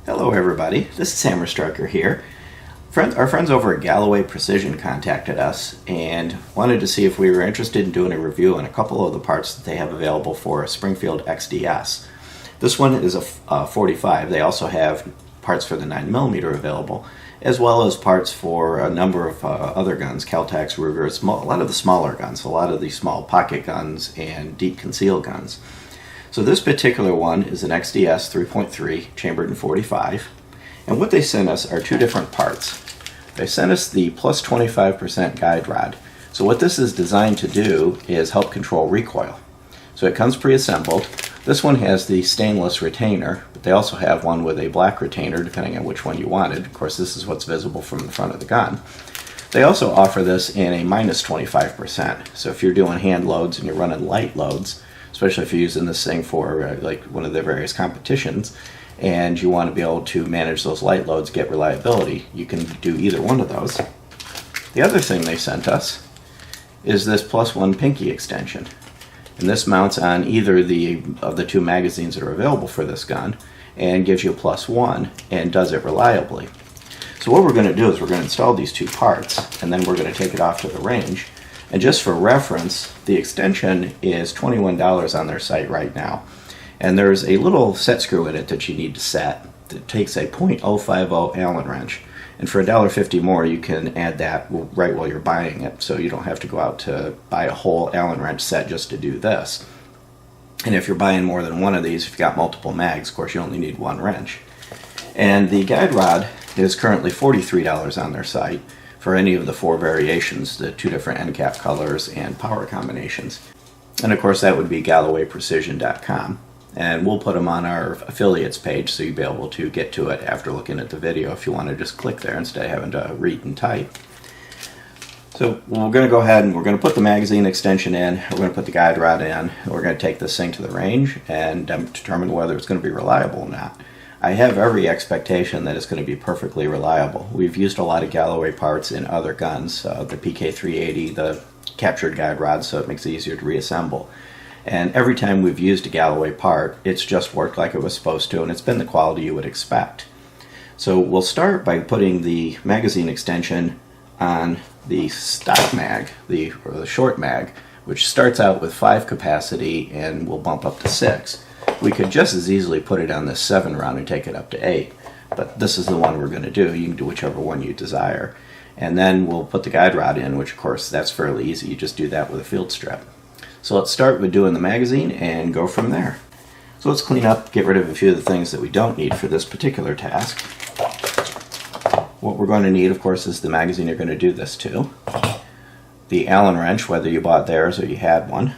Hello everybody, this is Hammer Striker here. Our friends over at Galloway Precision contacted us and wanted to see if we were interested in doing a review on a couple of the parts that they have available for a Springfield XDS. This one is a 45. They also have parts for the 9mm available, as well as parts for a number of other guns, Cal-Tacs, Rugers, a lot of the smaller guns, a lot of the small pocket guns and deep conceal guns. So this particular one is an XDS 3.3 chambered in 45, and what they sent us are two different parts. They sent us the plus 25% guide rod. So what this is designed to do is help control recoil. So it comes pre-assembled. This one has the stainless retainer, but they also have one with a black retainer depending on which one you wanted. Of course, this is what's visible from the front of the gun. They also offer this in a minus 25%. So if you're doing hand loads and you're running light loads, especially if you're using this thing for like one of the various competitions, and you want to be able to manage those light loads, get reliability, you can do either one of those. The other thing they sent us is this +1 pinky extension. And this mounts on either of the two magazines that are available for this gun and gives you a +1 and does it reliably. So what we're going to do is we're going to install these two parts, and then we're going to take it off to the range. And just for reference, the extension is $21 on their site right now. And there's a little set screw in it that you need to set that takes a .050 Allen wrench. And for $1.50 more, you can add that right while you're buying it, so you don't have to go out to buy a whole Allen wrench set just to do this. And if you're buying more than one of these, if you've got multiple mags, of course you only need one wrench. And the guide rod is currently $43 on their site for any of the four variations, the two different end cap colors and power combinations. And of course that would be GallowayPrecision.com. And we'll put them on our affiliates page so you'll be able to get to it after looking at the video if you want to just click there instead of having to read and type. So we're going to go ahead and we're going to put the magazine extension in, we're going to put the guide rod in, and we're going to take this thing to the range and determine whether it's going to be reliable or not. I have every expectation that it's going to be perfectly reliable. We've used a lot of Galloway parts in other guns, the PK380, the captured guide rod, so it makes it easier to reassemble. And every time we've used a Galloway part, it's just worked like it was supposed to, and it's been the quality you would expect. So we'll start by putting the magazine extension on the stock mag, or the short mag, which starts out with 5 capacity and will bump up to 6. We could just as easily put it on this 7 round and take it up to 8, but this is the one we're going to do. You can do whichever one you desire. And then we'll put the guide rod in, which of course that's fairly easy. You just do that with a field strip. So let's start with doing the magazine and go from there. So let's clean up, get rid of a few of the things that we don't need for this particular task. What we're going to need, of course, is the magazine you're going to do this to. The Allen wrench, whether you bought theirs or you had one.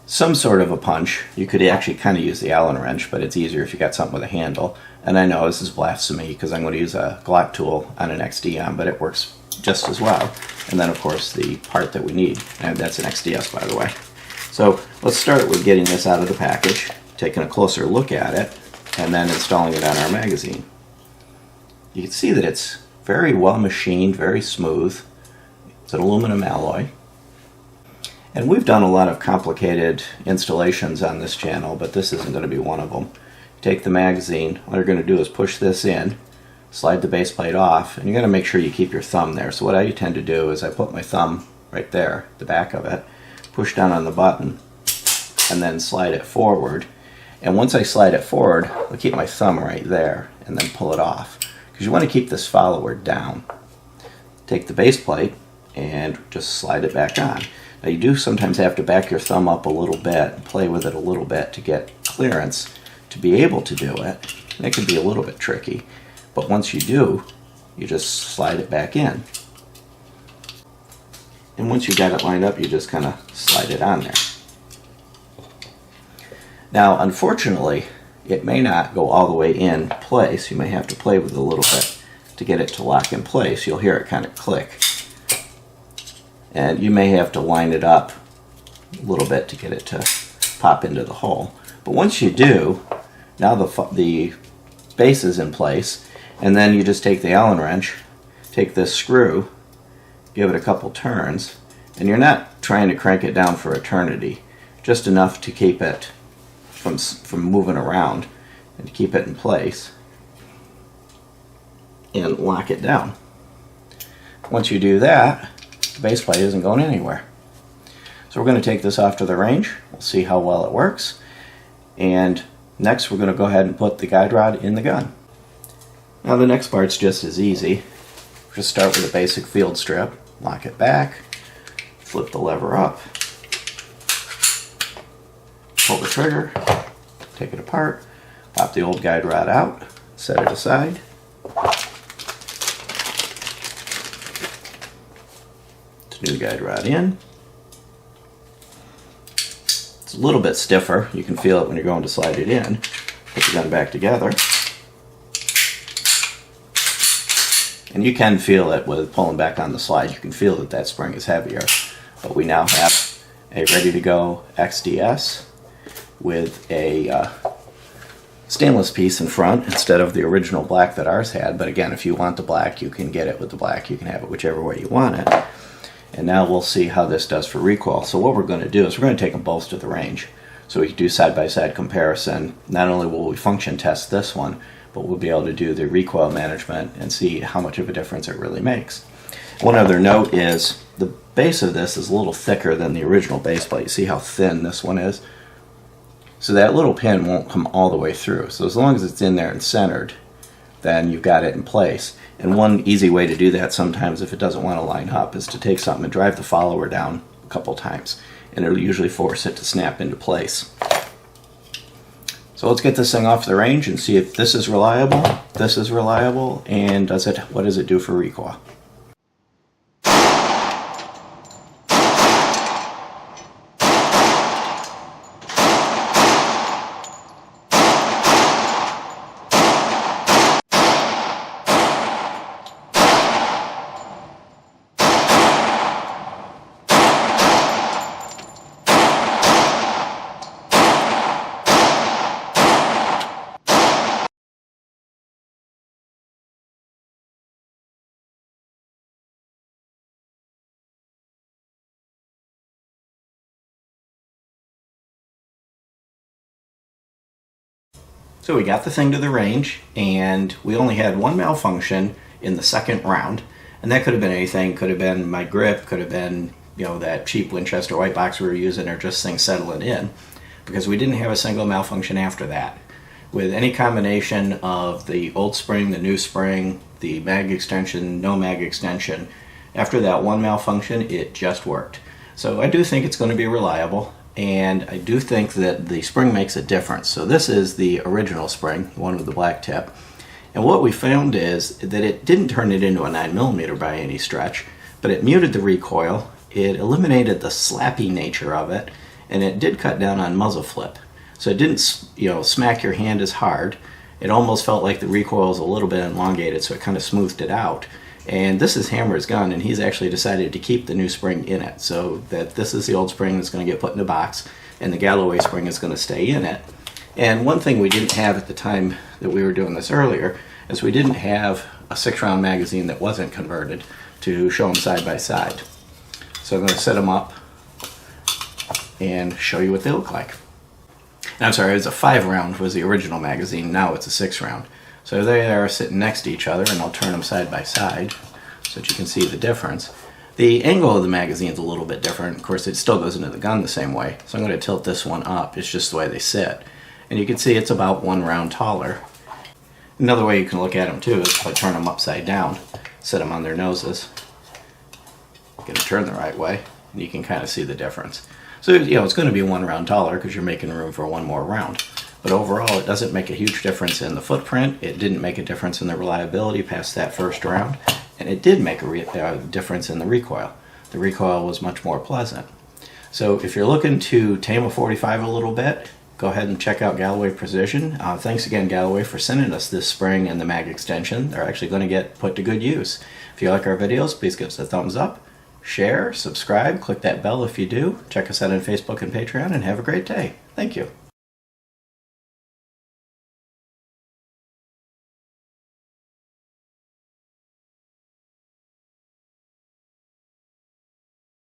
Some sort of a punch. You could actually kind of use the Allen wrench, but it's easier if you got something with a handle. And I know this is blasphemy because I'm going to use a Glock tool on an XDM, but it works just as well. And then of course the part that we need, and that's an XDS by the way. So let's start with getting this out of the package, taking a closer look at it, and then installing it on our magazine. You can see that it's very well machined, very smooth. It's an aluminum alloy. And we've done a lot of complicated installations on this channel, but this isn't going to be one of them. Take the magazine, what you're going to do is push this in, slide the base plate off, and you're going to make sure you keep your thumb there. So what I tend to do is I put my thumb right there, the back of it, push down on the button, and then slide it forward. And once I slide it forward, I'll keep my thumb right there, and then pull it off. Because you want to keep this follower down. Take the base plate, and just slide it back on. Now you do sometimes have to back your thumb up a little bit, and play with it a little bit to get clearance to be able to do it. And it can be a little bit tricky. But once you do, you just slide it back in. And once you've got it lined up, you just kind of slide it on there. Now, unfortunately, it may not go all the way in place. You may have to play with it a little bit to get it to lock in place. You'll hear it kind of click. And you may have to line it up a little bit to get it to pop into the hole. But once you do, now the base is in place. And then you just take the Allen wrench, take this screw, give it a couple turns, and you're not trying to crank it down for eternity, just enough to keep it from moving around. and to keep it in place and lock it down. Once you do that, the base plate isn't going anywhere. So we're going to take this off to the range. We'll see how well it works. And next we're going to go ahead and put the guide rod in the gun. Now the next part's just as easy. Just start with a basic field strip, lock it back, flip the lever up, pull the trigger, take it apart, pop the old guide rod out, set it aside. New guide rod in. It's a little bit stiffer. You can feel it when you're going to slide it in. Put the gun back together. And you can feel it with pulling back on the slide. You can feel that that spring is heavier. But we now have a ready-to-go XDS with a stainless piece in front instead of the original black that ours had. But again, if you want the black, you can get it with the black. You can have it whichever way you want it. And now we'll see how this does for recoil. So what we're going to do is we're going to take them both to the range. So we can do side-by-side comparison. Not only will we function test this one, but we'll be able to do the recoil management and see how much of a difference it really makes. One other note is the base of this is a little thicker than the original base plate. See how thin this one is? So that little pin won't come all the way through. So as long as it's in there and centered, then you've got it in place. And one easy way to do that sometimes if it doesn't want to line up is to take something and drive the follower down a couple times, and it'll usually force it to snap into place. So let's get this thing off the range and see if this is reliable, and what does it do for recoil. So we got the thing to the range, and we only had one malfunction in the second round, and that could have been anything. Could have been my grip, could have been, you know, that cheap Winchester white box we were using, or just things settling in, because we didn't have a single malfunction after that. With any combination of the old spring, the new spring, the mag extension, no mag extension, after that one malfunction, it just worked. So I do think it's going to be reliable. And I do think that the spring makes a difference. So this is the original spring, the one with the black tip. And what we found is that it didn't turn it into a 9mm by any stretch, but it muted the recoil, it eliminated the slappy nature of it, and it did cut down on muzzle flip. So it didn't, you know, smack your hand as hard. It almost felt like the recoil was a little bit elongated, so it kind of smoothed it out. And this is Hammer's gun, and he's actually decided to keep the new spring in it, so that this is the old spring that's going to get put in a box, and the Galloway spring is going to stay in it. And one thing we didn't have at the time that we were doing this earlier is we didn't have a 6-round magazine that wasn't converted to show them side by side. So I'm going to set them up and show you what they look like. And I'm sorry, it was a 5-round was the original magazine, now it's a 6-round. So they are sitting next to each other, and I'll turn them side by side so that you can see the difference. The angle of the magazine is a little bit different. Of course, it still goes into the gun the same way. So I'm going to tilt this one up. It's just the way they sit. And you can see it's about 1 round taller. Another way you can look at them too is if I turn them upside down, set them on their noses, get them turned the right way, and you can kind of see the difference. So, you know, it's going to be 1 round taller because you're making room for 1 more round. But overall, it doesn't make a huge difference in the footprint. It didn't make a difference in the reliability past that first round. And it did make a difference in the recoil. The recoil was much more pleasant. So if you're looking to tame a 45 a little bit, go ahead and check out Galloway Precision. Thanks again, Galloway, for sending us this spring and the mag extension. They're actually going to get put to good use. If you like our videos, please give us a thumbs up, share, subscribe, click that bell if you do. Check us out on Facebook and Patreon, and have a great day. Thank you.